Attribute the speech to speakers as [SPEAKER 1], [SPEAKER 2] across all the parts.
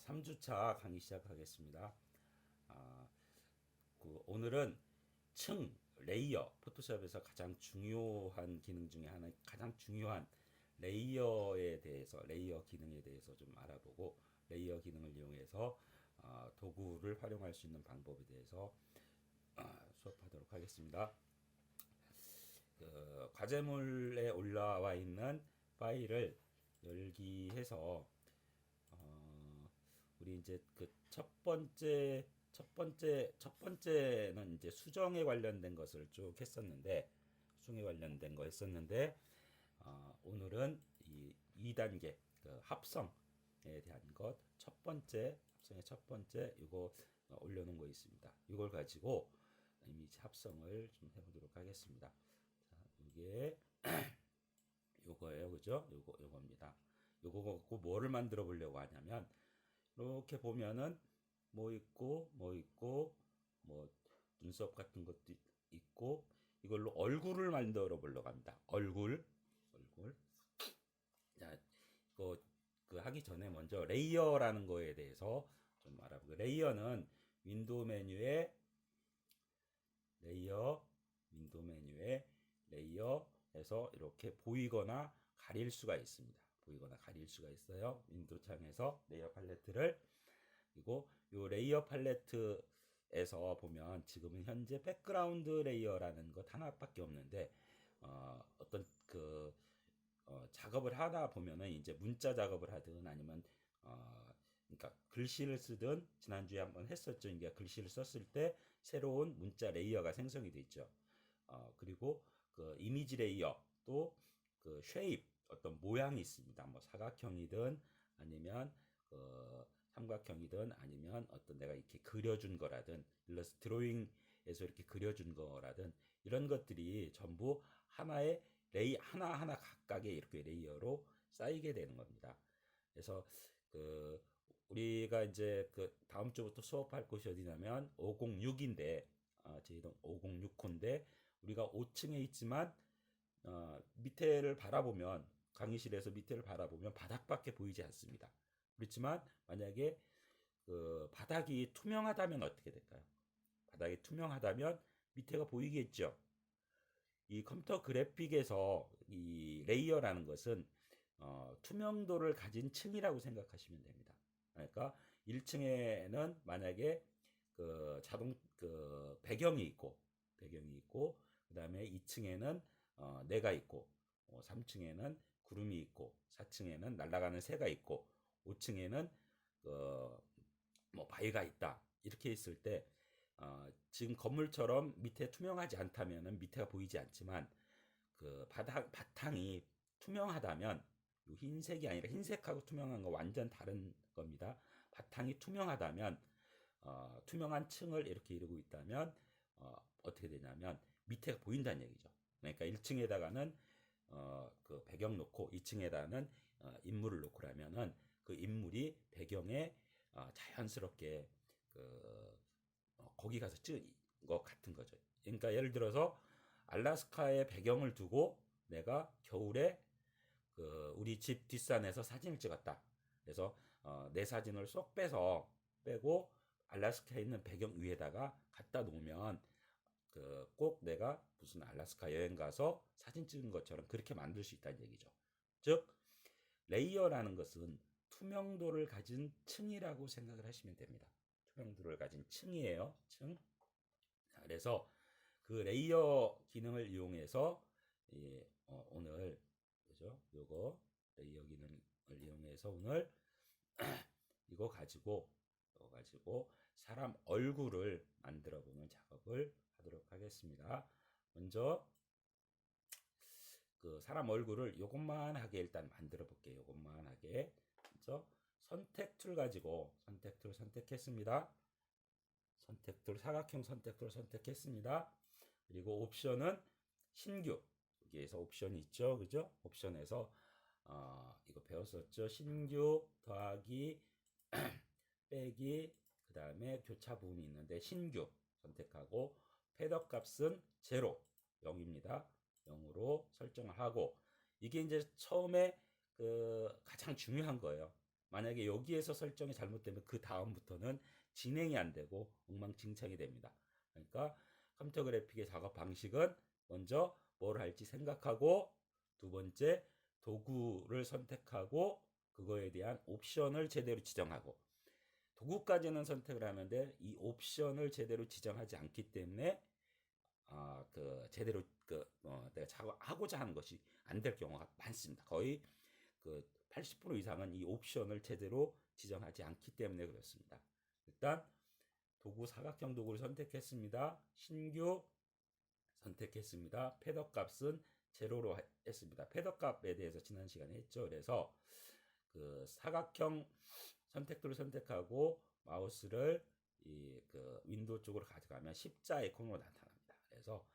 [SPEAKER 1] 3주차 강의 시작하겠습니다. 아, 오늘은 층, 레이어, 포토샵에서 가장 중요한 기능 중에 하나, 가장 중요한 레이어에 대해서, 레이어 기능에 대해서 좀 알아보고, 레이어 기능을 이용해서 도구를 활용할 수 있는 방법에 대해서 수업하도록 하겠습니다. 과제물에 올라와 있는 파일을 열기해서 우리 이제 그 첫 번째는 이제 수정에 관련된 것을 쭉 했었는데, 수정에 관련된 거 했었는데, 오늘은 이 2단계 그 합성에 대한 것, 합성의 첫 번째 이거 올려놓은 거 있습니다. 이걸 가지고 이미지 합성을 좀 해보도록 하겠습니다. 자, 이게 요거예요, 그죠? 요겁니다. 요거 갖고 뭐를 만들어 보려고 하냐면, 이렇게 보면은 뭐 있고 뭐 눈썹 같은 것도 있고, 이걸로 얼굴을 만들어 보려고 합니다. 얼굴. 자, 이거 그 하기 전에 먼저 레이어라는 거에 대해서 좀 알아보고, 레이어는 윈도우 메뉴에 레이어, 윈도우 메뉴에 레이어에서 이렇게 보이거나 가릴 수가 있습니다. 보이거나 가릴 수가 있어요. 윈도우 창에서 레이어 팔레트를. 그리고 이 레이어 팔레트에서 보면 지금은 현재 백그라운드 레이어라는 것 하나밖에 없는데, 어떤 작업을 하다 보면은 이제 문자 작업을 하든 아니면 그러니까 글씨를 쓰든, 지난주에 한번 했었죠. 이게 글씨를 썼을 때 새로운 문자 레이어가 생성이 돼 있죠. 그리고 그 이미지 레이어, 또 그 쉐입, 어떤 모양이 있습니다. 뭐 사각형이든 아니면 삼각형이든 아니면 어떤 내가 이렇게 그려준 거라든, 일러스트 드로잉에서 이렇게 그려준 거라든, 이런 것들이 전부 하나의 하나하나 각각의 이렇게 레이어로 쌓이게 되는 겁니다. 그래서 그 우리가 이제 그 다음 주부터 수업할 곳이 어디냐면 506인데, 저희도 506호인데, 우리가 5층에 있지만 밑에를 바라보면, 강의실에서 밑에를 바라보면 바닥밖에 보이지 않습니다. 그렇지만 만약에 그 바닥이 투명하다면 어떻게 될까요? 바닥이 투명하다면 밑에가 보이겠죠. 이 컴퓨터 그래픽에서 이 레이어라는 것은 투명도를 가진 층이라고 생각하시면 됩니다. 그러니까 1층에는 만약에 그 자동 그 배경이 있고, 그다음에 2층에는 내가 있고, 3층에는 구름이 있고, 4층에는 날아가는 새가 있고, 5층에는 뭐 바위가 있다. 이렇게 있을 때 지금 건물처럼 밑에 투명하지 않다면은 밑에가 보이지 않지만, 그 바탕이 투명하다면, 흰색이 아니라, 흰색하고 투명한 거 완전 다른 겁니다. 바탕이 투명하다면, 투명한 층을 이렇게 이루고 있다면 어떻게 되냐면 밑에가 보인다는 얘기죠. 그러니까 1층에다가는 그 배경 놓고 2층에다가는 인물을 놓고 라면은 그 인물이 배경에 자연스럽게 거기 가서 찍은 것 같은 거죠. 그러니까 예를 들어서 알라스카에 배경을 두고 내가 겨울에 우리 집 뒷산에서 사진을 찍었다. 그래서 내 사진을 쏙 빼고 알라스카에 있는 배경 위에다가 갖다 놓으면 꼭 내가 무슨 알라스카 여행 가서 사진 찍은 것처럼 그렇게 만들 수 있다는 얘기죠. 즉 레이어라는 것은 투명도를 가진 층이라고 생각을 하시면 됩니다. 투명도를 가진 층이에요. 층. 그래서 그 레이어 기능을 이용해서 오늘, 그죠? 요거 레이어 기능을 이용해서 오늘 이거 가지고 사람 얼굴을 만들어 보는 작업을 하도록 하겠습니다. 먼저 그 사람 얼굴을 요것만 하게 일단 만들어 볼게요. 요것만 하게. 그래서 선택 툴 가지고 선택 툴 선택했습니다. 선택 툴, 사각형 선택 툴 선택했습니다. 그리고 옵션은 신규. 여기에서 옵션이 있죠. 그죠? 옵션에서 이거 배웠었죠. 신규 더하기 빼기, 그 다음에 교차 부분이 있는데 신규 선택하고, 패더 값은 0, 0입니다. 0으로 설정을 하고, 이게 이제 처음에 가장 중요한 거예요. 만약에 여기에서 설정이 잘못되면 그 다음부터는 진행이 안 되고 엉망진창이 됩니다. 그러니까 컴퓨터 그래픽의 작업 방식은 먼저 뭘 할지 생각하고, 두 번째 도구를 선택하고 그거에 대한 옵션을 제대로 지정하고, 도구까지는 선택을 하는데 이 옵션을 제대로 지정하지 않기 때문에 제대로 내가 작업하고자 하는 것이 안 될 경우가 많습니다. 거의 80% 이상은 이 옵션을 제대로 지정하지 않기 때문에 그렇습니다. 일단 도구 사각형 도구를 선택했습니다. 신규 선택했습니다. 패더 값은 제로로 했습니다. 패더 값에 대해서 지난 시간에 했죠. 그래서 그 사각형 선택도를 선택하고 마우스를 윈도우 쪽으로 가져가면 십자 아이콘으로 나타납니다. 그래서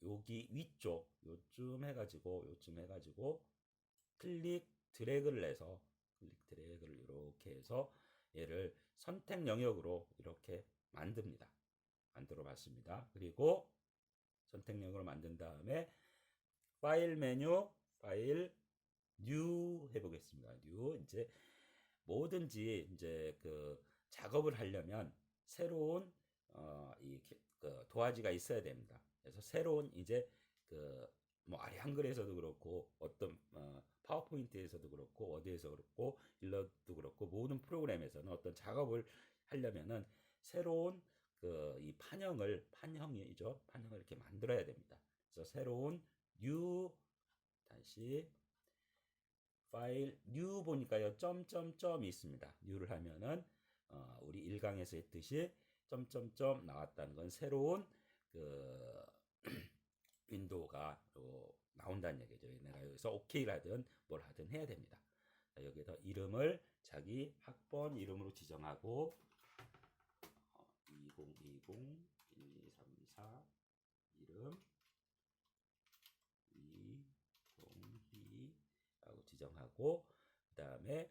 [SPEAKER 1] 여기 위쪽 요쯤 해가지고 클릭 드래그를 해서 이렇게 해서 얘를 선택 영역으로 이렇게 만들어 봤습니다. 그리고 선택 영역으로 만든 다음에 파일 메뉴, 파일 뉴 해보겠습니다. 뉴. 이제 뭐든지 이제 작업을 하려면 새로운 도화지가 있어야 됩니다. 그래서 새로운 이제 뭐 아래 한글에서도 그렇고 어떤 파워포인트에서도 그렇고 어디에서 그렇고 일러도 그렇고 모든 프로그램에서는 어떤 작업을 하려면은 새로운 이 판형이죠. 판형을 이렇게 만들어야 됩니다. 그래서 새로운 new, 다시 파일 new 보니까요 점점점이 있습니다. new를 하면은 우리 1강에서 했듯이 점점점 나왔다는 건 새로운 윈도우가 나온다는 얘기죠. 내가 여기서 OK를 하든 뭘 하든 해야 됩니다. 자, 여기서 이름을 자기 학번 이름으로 지정하고 2020 1234 이름 202라고 지정하고, 그 다음에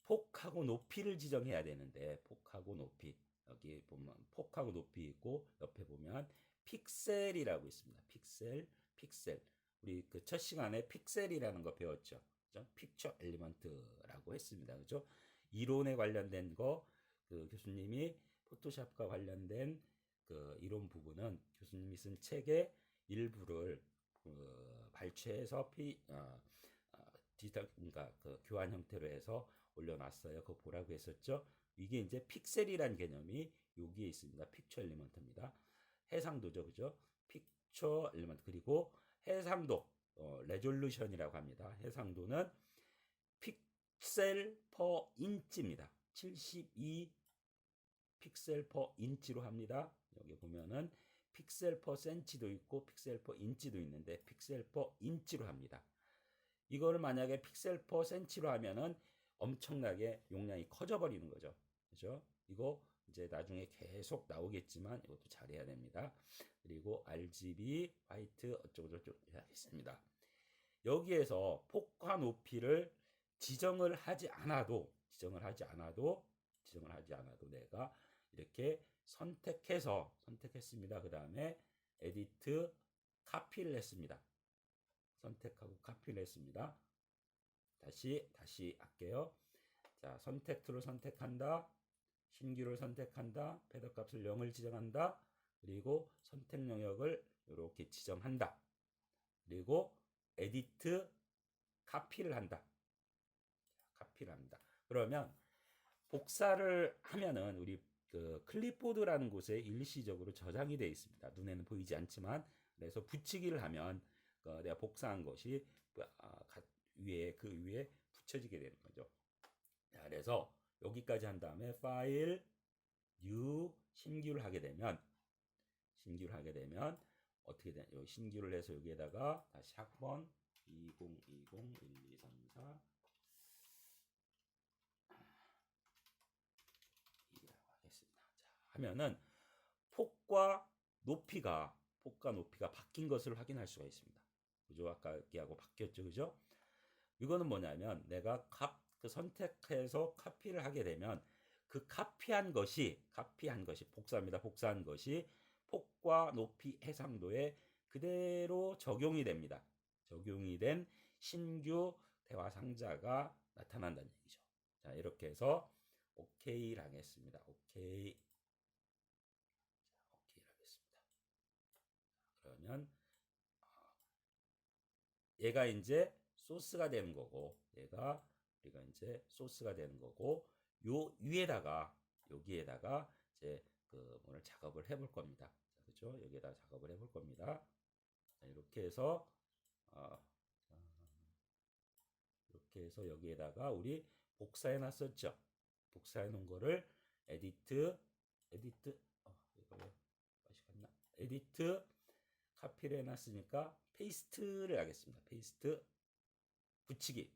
[SPEAKER 1] 폭하고 높이를 지정해야 되는데 폭하고 높이, 여기 보면 폭하고 높이 있고 옆에 보면 픽셀이라고 있습니다. 픽셀. 우리 첫 시간에 픽셀이라는 거 배웠죠. 그죠? 픽처 엘리먼트라고 했습니다. 그죠? 이론에 관련된 거 교수님이 포토샵과 관련된 이론 부분은 교수님이 쓴 책의 일부를 발췌해서 디지털 그러니까 교환 형태로 해서 올려놨어요. 그거 보라고 했었죠. 이게 이제 픽셀이란 개념이 여기에 있습니다. 픽처 엘리먼트입니다. 해상도죠, 그죠? 픽처 엘리먼트. 그리고 해상도 레졸루션이라고 합니다. 해상도는 픽셀 퍼 인치입니다. 72 픽셀 퍼 인치로 합니다. 여기 보면은 픽셀 퍼 센치도 있고 픽셀 퍼 인치도 있는데 픽셀 퍼 인치로 합니다. 이거를 만약에 픽셀 퍼 센치로 하면은 엄청나게 용량이 커져 버리는 거죠. 그죠? 이거 이제 나중에 계속 나오겠지만 이것도 잘해야 됩니다. 그리고 RGB, 화이트 어쩌고저쩌고 해야겠습니다. 여기에서 폭과 높이를 지정을 하지 않아도 내가 이렇게 선택했습니다. 그 다음에 에디트 카피를 했습니다. 선택하고 카피를 했습니다. 다시 할게요. 자, 선택 툴을 선택한다. 신규를 선택한다. 패더 값을 0을 지정한다. 그리고 선택 영역을 이렇게 지정한다. 그리고 에디트 카피를 한다. 그러면 복사를 하면은 우리 클립보드라는 곳에 일시적으로 저장이 되어 있습니다. 눈에는 보이지 않지만, 그래서 붙이기를 하면 내가 복사한 것이 위에 붙여지게 되는 거죠. 자, 그래서 여기까지 한 다음에 파일 뉴 신규를 하게 되면 어떻게 되냐? 신규를 해서 여기에다가 다시 학번 2020 1234 하면은 폭과 높이가 바뀐 것을 확인할 수가 있습니다. 그죠? 아까 얘기하고 바뀌었죠, 그죠? 이거는 뭐냐면 내가 선택해서 카피를 하게 되면 그 카피한 것이 복사합니다. 복사한 것이 폭과 높이 해상도에 그대로 적용이 됩니다. 적용이 된 신규 대화 상자가 나타난다는 얘기죠. 자, 이렇게 해서 오케이를 하겠습니다. 오케이. 자, 오케이를 하겠습니다. 그러면 얘가 이제 소스가 되는 거고, 얘가 우리가 이제 소스가 되는 거고, 요 위에다가 여기에다가 이제 그 오늘 작업을 해볼 겁니다. 그렇죠? 여기에다 작업을 해볼 겁니다. 자, 이렇게 해서 이렇게 해서 여기에다가 우리 복사해 놨었죠. 복사해 놓은 거를 에디트 이거 왜 맛이 갔나? 에디트 카피를 해놨으니까 페이스트를 하겠습니다. 페이스트 붙이기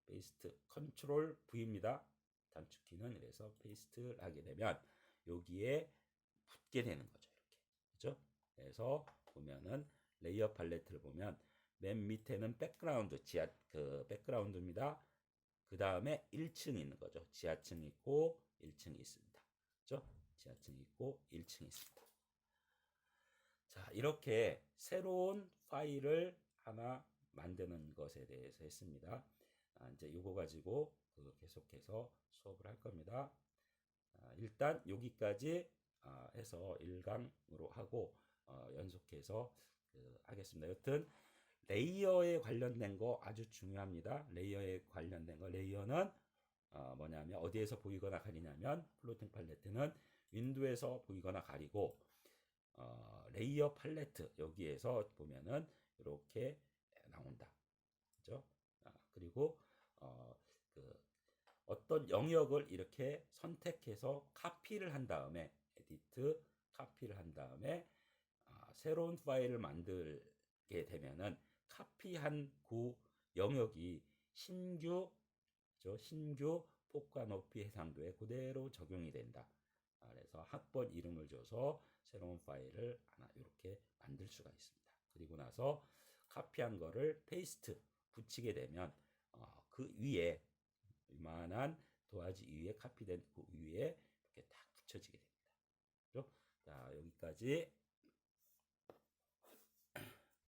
[SPEAKER 1] 페이스트 컨트롤 V입니다. 단축키는 이래서 페이스트를 하게 되면 여기에 붙게 되는 거죠. 이렇게 그죠? 그래서 보면은 레이어 팔레트를 보면 맨 밑에는 백그라운드 그 백그라운드입니다. 그 다음에 1층이 있는 거죠. 지하층이 있고 1층이 있습니다. 그죠? 지하층이 있고 1층이 있습니다. 자, 이렇게 새로운 파일을 하나 만드는 것에 대해서 했습니다. 이제 이거 가지고 계속해서 수업을 할 겁니다. 일단 여기까지 해서 1강으로 하고 연속해서 하겠습니다. 여튼 레이어에 관련된 거 아주 중요합니다. 레이어에 관련된 거, 레이어는 뭐냐면 어디에서 보이거나 가리냐면 플로팅 팔레트는 윈도우에서 보이거나 가리고 레이어 팔레트 여기에서 보면은 이렇게 나온다. 그죠? 그리고 어떤 영역을 이렇게 선택해서 카피를 한 다음에 에디트 카피를 한 다음에 새로운 파일을 만들게 되면은 카피한 그 영역이 신규 폭과 높이 해상도에 그대로 적용이 된다. 그래서 학번 이름을 줘서 새로운 파일을 하나 이렇게 만들 수가 있습니다. 그리고 나서 카피한 거를 페이스트 붙이게 되면 그 위에 이만한 도화지 위에 카피된 그 위에 이렇게 딱 붙여지게 됩니다. 그렇죠? 자, 여기까지